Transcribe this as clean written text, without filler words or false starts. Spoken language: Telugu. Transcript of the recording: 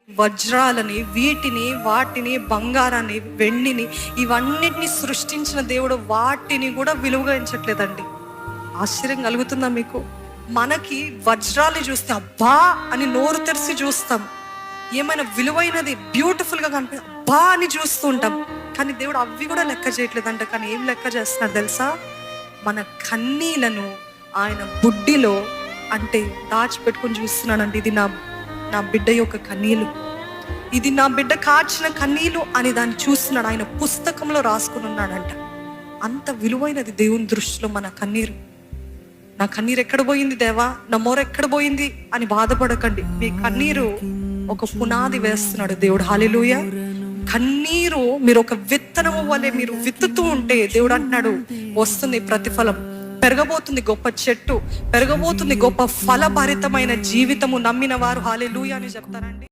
వజ్రాలని, వీటిని, వాటిని, బంగారాన్ని, వెండిని, ఇవన్నిటిని సృష్టించిన దేవుడు వాటిని కూడా విలువగా ఎంచట్లేదండి. ఆశ్చర్యం కలుగుతుందా మీకు? మనకి వజ్రాలు చూస్తే అబ్బా అని నోరు తెరిచి చూస్తాం, ఏమైనా విలువైనది బ్యూటిఫుల్గా కనిపి అబ్బా అని చూస్తూ ఉంటాం. కానీ దేవుడు అవి కూడా లెక్క చేయట్లేదంట. కానీ ఏం లెక్క చేస్తున్నాడు తెలుసా? మన కన్నీలను ఆయన బుడ్డిలో అంటే దాచిపెట్టుకొని చూస్తున్నాడంటే, ఇది నా బిడ్డ యొక్క కన్నీలు, ఇది నా బిడ్డ కార్చిన కన్నీలు అని దాన్ని చూస్తున్నాడు. ఆయన పుస్తకంలో రాసుకుని ఉన్నాడంట. అంత విలువైనది దేవుని దృష్టిలో మన కన్నీరు. నా కన్నీరు ఎక్కడ పోయింది దేవా, నా మోర ఎక్కడ పోయింది అని బాధపడకండి. మీ కన్నీరు ఒక పునాది వేస్తున్నాడు దేవుడు. హల్లెలూయా. కన్నీరు మీరు ఒక విత్తనము వలె మీరు విత్తుతూ ఉంటే దేవుడు అంటున్నాడు, వస్తుంది ప్రతిఫలం, పెరగబోతుంది గొప్ప చెట్టు, పెరగబోతుంది గొప్ప ఫలభరితమైన జీవితము. నమ్మిన వారు హల్లెలూయా అని చెప్తారండి.